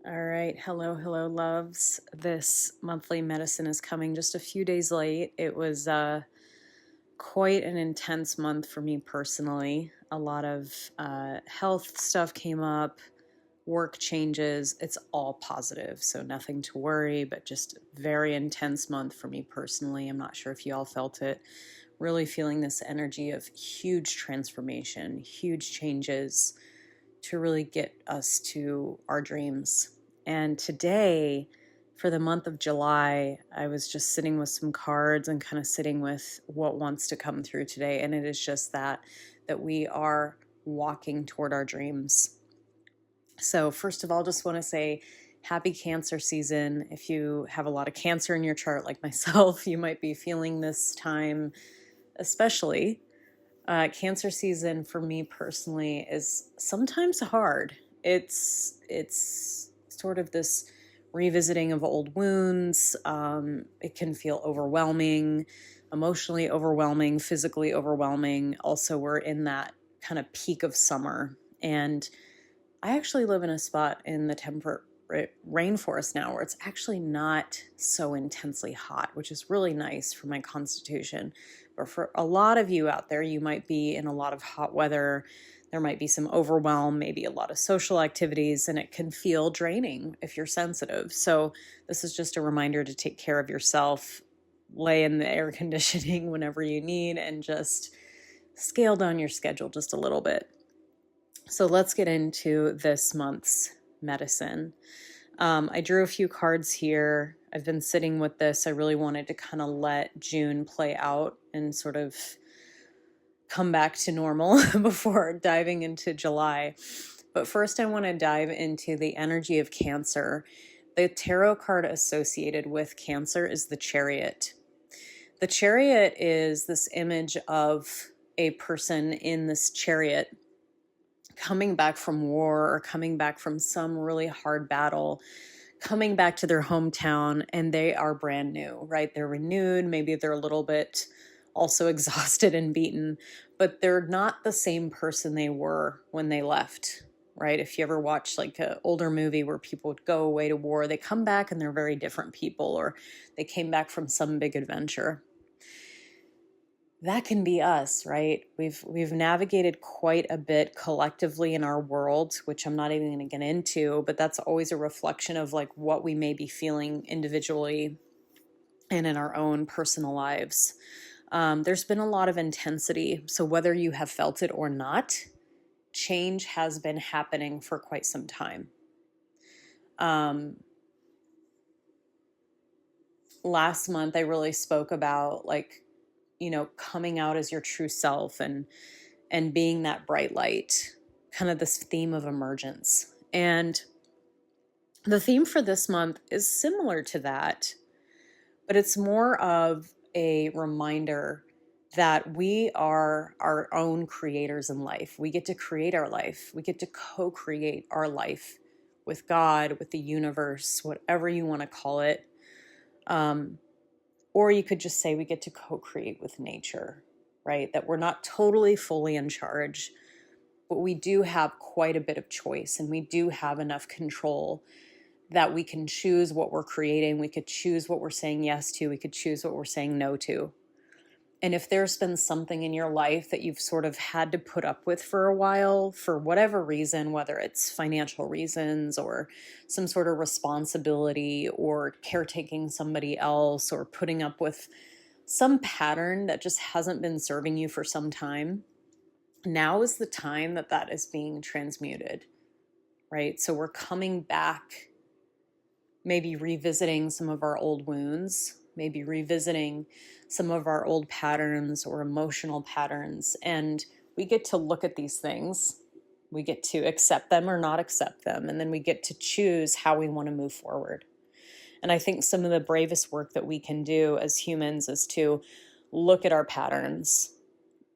All right. Hello, loves. This monthly medicine is coming just a few days late. It was quite an intense month for me personally. A lot of health stuff came up, work changes. It's all positive, so nothing to worry, but just very intense month for me personally. I'm not sure if you all felt it. Really feeling this energy of huge transformation, huge changes to really get us to our dreams. And today, for the month of July, I was just sitting with some cards and kind of sitting with what wants to come through today. And it is just that we are walking toward our dreams. So first of all, just want to say happy Cancer season. If you have a lot of Cancer in your chart like myself, you might be feeling this time especially. Cancer season for me personally is sometimes hard. It's sort of this revisiting of old wounds. It can feel overwhelming, emotionally overwhelming, physically overwhelming. Also, we're in that kind of peak of summer, and I actually live in a spot in the temperate rainforest now where it's actually not so intensely hot, which is really nice for my constitution. But for a lot of you out there, you might be in a lot of hot weather. There might be some overwhelm, maybe a lot of social activities, and it can feel draining if you're sensitive. So this is just a reminder to take care of yourself, lay in the air conditioning whenever you need, and just scale down your schedule just a little bit. So let's get into this month's medicine. I drew a few cards here. I've been sitting with this. I really wanted to kind of let June play out and sort of come back to normal before diving into July. But first, I want to dive into the energy of Cancer. The tarot card associated with Cancer is the Chariot. The Chariot is this image of a person in this chariot coming back from war or coming back from some really hard battle, coming back to their hometown, and they are brand new, right? They're renewed. Maybe they're a little bit also exhausted and beaten, but they're not the same person they were when they left, right? If you ever watch like an older movie where people would go away to war, they come back and they're very different people, or they came back from some big adventure. That can be us, right? We've navigated quite a bit collectively in our world, which I'm not even going to get into, but that's always a reflection of like what we may be feeling individually and in our own personal lives. There's been a lot of intensity. So whether you have felt it or not, change has been happening for quite some time. Last month, I really spoke about coming out as your true self and being that bright light, kind of this theme of emergence. And the theme for this month is similar to that, but it's more of a reminder that we are our own creators in life. We get to create our life. We get to co-create our life with God, with the universe, whatever you want to call it. Or you could just say we get to co-create with nature, right? That we're not totally fully in charge, but we do have quite a bit of choice, and we do have enough control that we can choose what we're creating. We could choose what we're saying yes to. We could choose what we're saying no to. And if there's been something in your life that you've sort of had to put up with for a while, for whatever reason, whether it's financial reasons or some sort of responsibility or caretaking somebody else or putting up with some pattern that just hasn't been serving you for some time, now is the time that is being transmuted, right? So we're coming back, maybe revisiting some of our old wounds, maybe revisiting some of our old patterns or emotional patterns. And we get to look at these things. We get to accept them or not accept them. And then we get to choose how we want to move forward. And I think some of the bravest work that we can do as humans is to look at our patterns.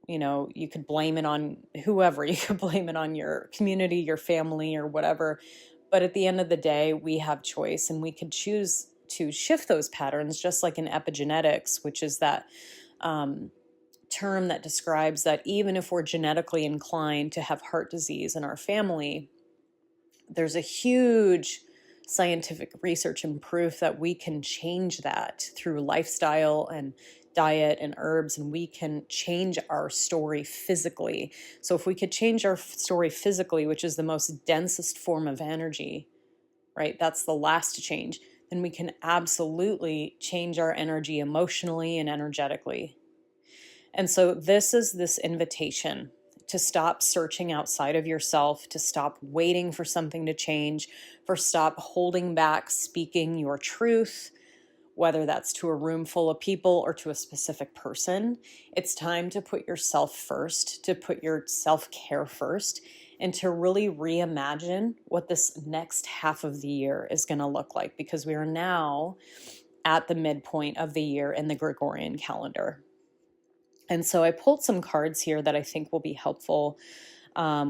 You know, you could blame it on whoever. You could blame it on your community, your family, or whatever. But at the end of the day, we have choice, and we could choose to shift those patterns, just like in epigenetics, which is that term that describes that even if we're genetically inclined to have heart disease in our family, there's a huge scientific research and proof that we can change that through lifestyle and diet and herbs, and we can change our story physically. So if we could change our story physically, which is the most densest form of energy, right? That's the last to change. Then we can absolutely change our energy emotionally and energetically. And so this is this invitation to stop searching outside of yourself, to stop waiting for something to change, for stop holding back speaking your truth, whether that's to a room full of people or to a specific person. It's time to put yourself first, to put your self-care first, and to really reimagine what this next half of the year is going to look like, because we are now at the midpoint of the year in the Gregorian calendar. And so I pulled some cards here that I think will be helpful.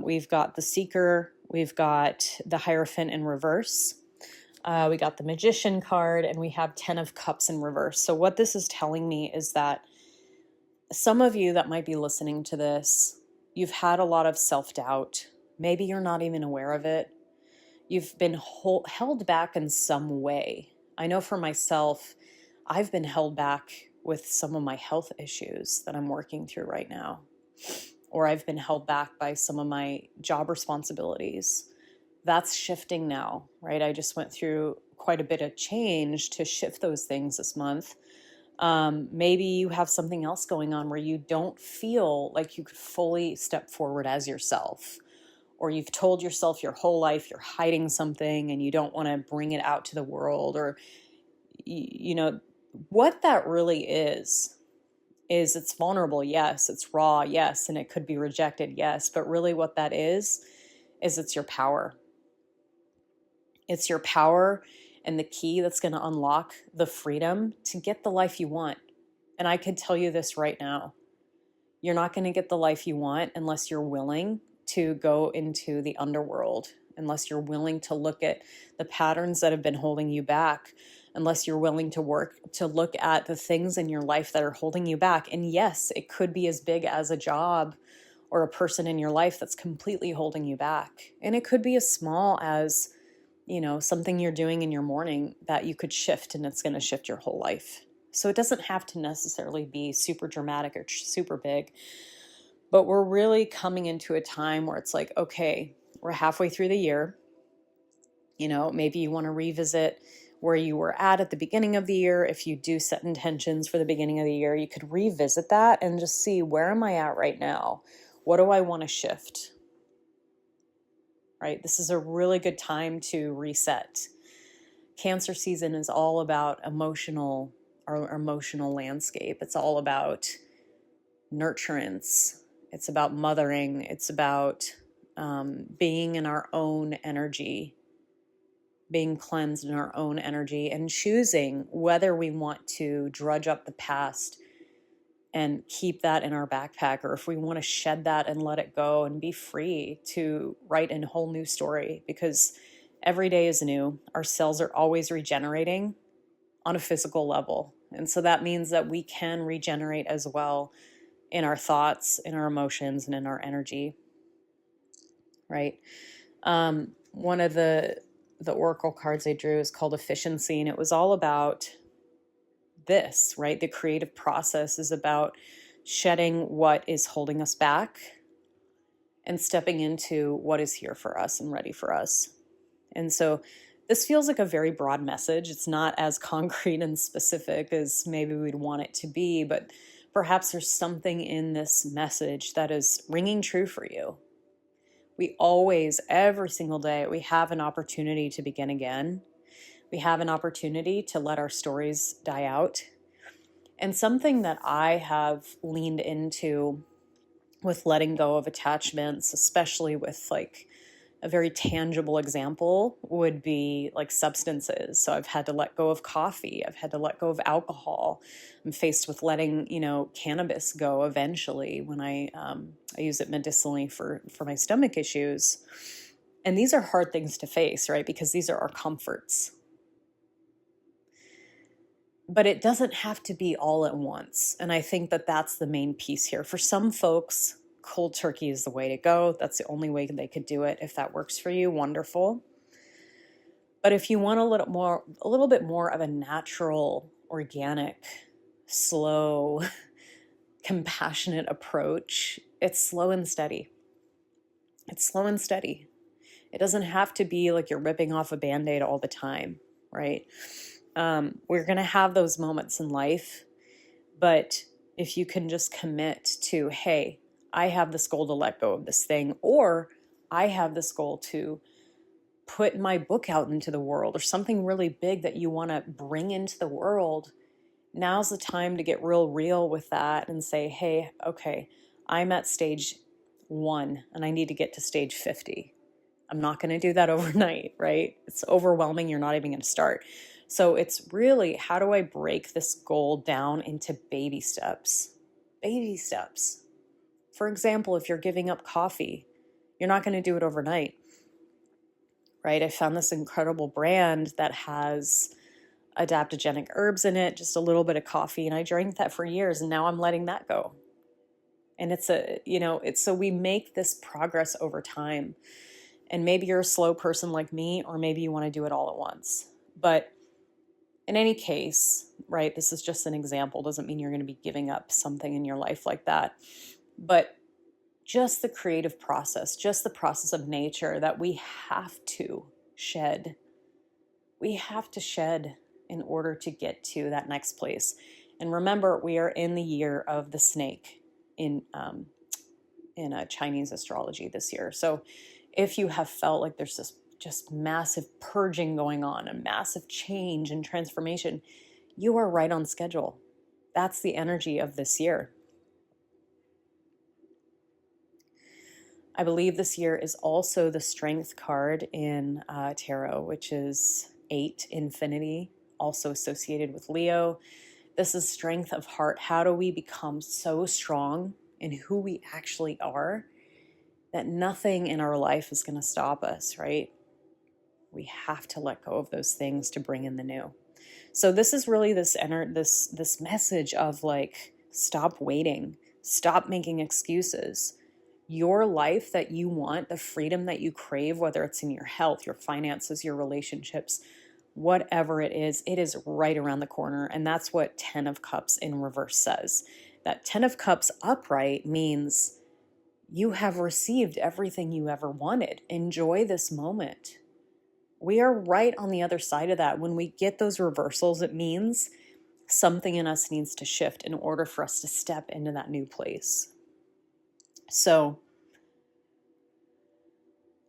We've got the Seeker, we've got the Hierophant in reverse, we got the Magician card, and we have 10 of Cups in reverse. So what this is telling me is that some of you that might be listening to this, you've had a lot of self-doubt. Maybe you're not even aware of it. You've been held back in some way. I know for myself, I've been held back with some of my health issues that I'm working through right now. Or I've been held back by some of my job responsibilities. That's shifting now, right? I just went through quite a bit of change to shift those things this month. Maybe you have something else going on where you don't feel like you could fully step forward as yourself. Or you've told yourself your whole life you're hiding something and you don't want to bring it out to the world. Or, you know, what that really is it's vulnerable, yes. It's raw, yes. And it could be rejected, yes. But really what that is it's your power. It's your power and the key that's going to unlock the freedom to get the life you want. And I could tell you this right now. You're not going to get the life you want unless you're willing to go into the underworld, unless you're willing to look at the patterns that have been holding you back, unless you're willing to look at the things in your life that are holding you back. And yes, it could be as big as a job or a person in your life that's completely holding you back. And it could be as small as, something you're doing in your morning that you could shift, and it's going to shift your whole life. So it doesn't have to necessarily be super dramatic or super big. But we're really coming into a time where it's like, okay, we're halfway through the year. Maybe you want to revisit where you were at the beginning of the year. If you do set intentions for the beginning of the year, you could revisit that and just see, where am I at right now? What do I want to shift? Right? This is a really good time to reset. Cancer season is all about our emotional landscape. It's all about nurturance. It's about mothering. It's about being in our own energy, being cleansed in our own energy, and choosing whether we want to drudge up the past and keep that in our backpack, or if we want to shed that and let it go and be free to write a whole new story, because every day is new. Our cells are always regenerating on a physical level. And so that means that we can regenerate as well in our thoughts, in our emotions, and in our energy, right? One of the oracle cards I drew is called Efficiency, and it was all about this, right? The creative process is about shedding what is holding us back and stepping into what is here for us and ready for us. And so this feels like a very broad message. It's not as concrete and specific as maybe we'd want it to be, but perhaps there's something in this message that is ringing true for you. We always, every single day, we have an opportunity to begin again. We have an opportunity to let our stories die out. And something that I have leaned into with letting go of attachments, especially with like a very tangible example, would be like substances. So I've had to let go of coffee. I've had to let go of alcohol. I'm faced with letting, cannabis go eventually when I use it medicinally for my stomach issues. And these are hard things to face, right? Because these are our comforts. But it doesn't have to be all at once. And I think that that's the main piece here. For some folks, cold turkey is the way to go. That's the only way they could do it. If that works for you, wonderful. But if you want a little bit more of a natural, organic, slow, compassionate approach, it's slow and steady. It's slow and steady. It doesn't have to be like you're ripping off a Band-Aid all the time, right? We're going to have those moments in life, but if you can just commit to, hey, I have this goal to let go of this thing, or I have this goal to put my book out into the world, or something really big that you want to bring into the world, now's the time to get real with that and say, hey, okay, I'm at stage 1 and I need to get to stage 50. I'm not going to do that overnight, right? It's overwhelming. You're not even going to start. So it's really, how do I break this goal down into baby steps? Baby steps. For example, if you're giving up coffee, you're not going to do it overnight, right? I found this incredible brand that has adaptogenic herbs in it, just a little bit of coffee, and I drank that for years, and now I'm letting that go. And it's so we make this progress over time. And maybe you're a slow person like me, or maybe you want to do it all at once. But in any case, right, this is just an example. Doesn't mean you're going to be giving up something in your life like that. But just the creative process, just the process of nature that we have to shed. We have to shed in order to get to that next place. And remember, we are in the year of the snake in Chinese astrology this year. So if you have felt like there's this just massive purging going on, a massive change and transformation, you are right on schedule. That's the energy of this year. I believe this year is also the strength card in tarot, which is 8, infinity, also associated with Leo. This is strength of heart. How do we become so strong in who we actually are that nothing in our life is going to stop us, right? We have to let go of those things to bring in the new. So this is really this message of like, stop waiting, stop making excuses. Your life that you want, the freedom that you crave, whether it's in your health, your finances, your relationships, whatever it is right around the corner. And that's what 10 of Cups in reverse says. That 10 of Cups upright means you have received everything you ever wanted. Enjoy this moment. We are right on the other side of that. When we get those reversals, it means something in us needs to shift in order for us to step into that new place. So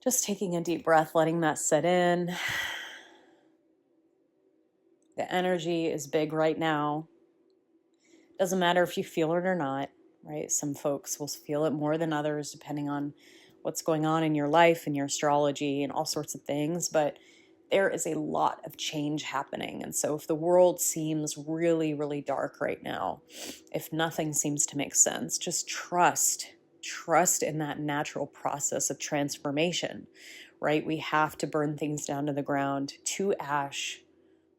just taking a deep breath, letting that set in. The energy is big right now. Doesn't matter if you feel it or not, right? Some folks will feel it more than others, depending on what's going on in your life and your astrology and all sorts of things. But there is a lot of change happening. And so if the world seems really, really dark right now, if nothing seems to make sense, just trust in that natural process of transformation, right? We have to burn things down to the ground to ash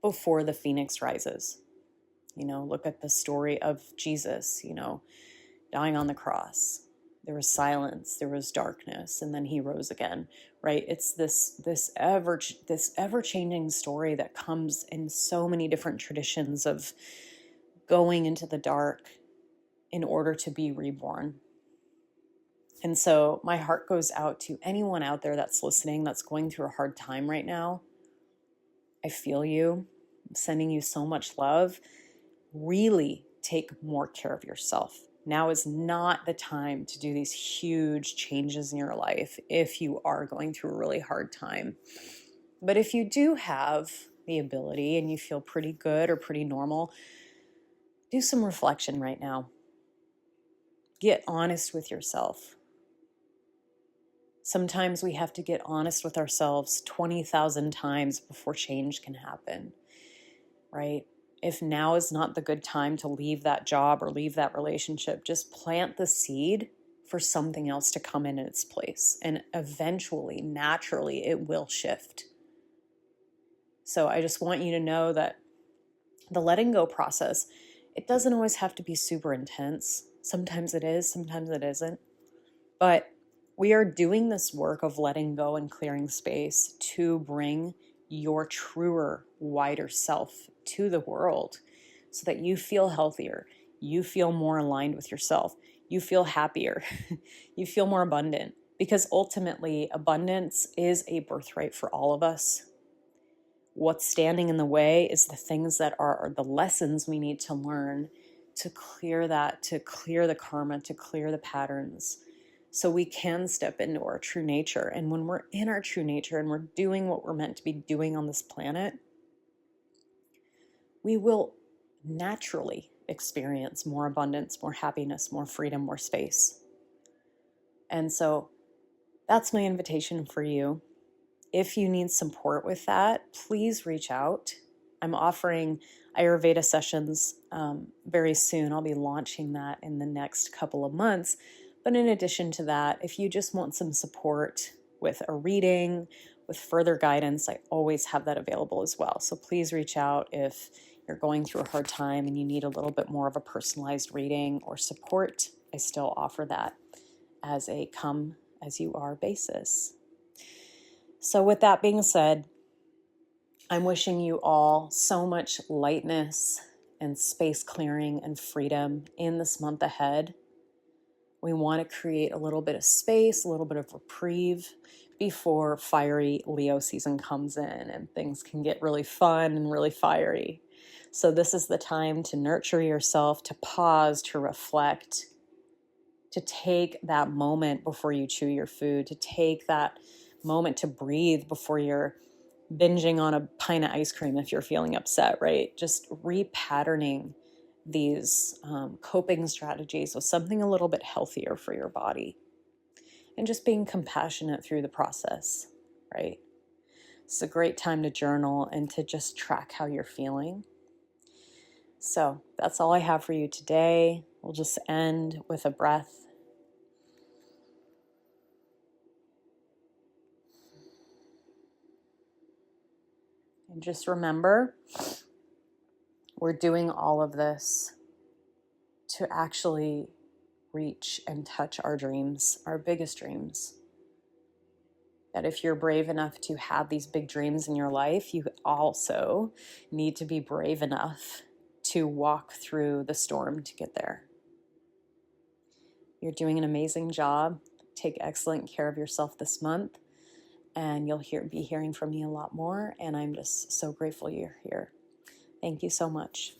before the phoenix rises. Look at the story of Jesus, dying on the cross. There was silence, there was darkness, and then he rose again, right? It's this ever-changing story that comes in so many different traditions of going into the dark in order to be reborn. And so my heart goes out to anyone out there that's listening, that's going through a hard time right now. I feel you. I'm sending you so much love. Really take more care of yourself. Now is not the time to do these huge changes in your life if you are going through a really hard time. But if you do have the ability and you feel pretty good or pretty normal, do some reflection right now. Get honest with yourself. Sometimes we have to get honest with ourselves 20,000 times before change can happen, right? If now is not the good time to leave that job or leave that relationship, just plant the seed for something else to come in its place. And eventually, naturally, it will shift. So I just want you to know that the letting go process, it doesn't always have to be super intense. Sometimes it is, sometimes it isn't. But we are doing this work of letting go and clearing space to bring your truer, wider self to the world so that you feel healthier, you feel more aligned with yourself, you feel happier, you feel more abundant. Because ultimately, abundance is a birthright for all of us. What's standing in the way is the things that are the lessons we need to learn to clear that, to clear the karma, to clear the patterns, so we can step into our true nature. And when we're in our true nature and we're doing what we're meant to be doing on this planet, we will naturally experience more abundance, more happiness, more freedom, more space. And so that's my invitation for you. If you need support with that, please reach out. I'm offering Ayurveda sessions very soon. I'll be launching that in the next couple of months. But in addition to that, if you just want some support with a reading, with further guidance, I always have that available as well. So please reach out if you're going through a hard time and you need a little bit more of a personalized reading or support. I still offer that as a come as you are basis. So with that being said, I'm wishing you all so much lightness and space clearing and freedom in this month ahead. We want to create a little bit of space, a little bit of reprieve before fiery Leo season comes in and things can get really fun and really fiery. So this is the time to nurture yourself, to pause, to reflect, to take that moment before you chew your food, to take that moment to breathe before you're binging on a pint of ice cream if you're feeling upset, right? Just repatterning these coping strategies with something a little bit healthier for your body, and just being compassionate through the process, right? It's a great time to journal and to just track how you're feeling. So that's all I have for you today. We'll just end with a breath. And just remember, we're doing all of this to actually reach and touch our dreams, our biggest dreams. That if you're brave enough to have these big dreams in your life, you also need to be brave enough to walk through the storm to get there. You're doing an amazing job. Take excellent care of yourself this month. And you'll be hearing from me a lot more. And I'm just so grateful you're here. Thank you so much.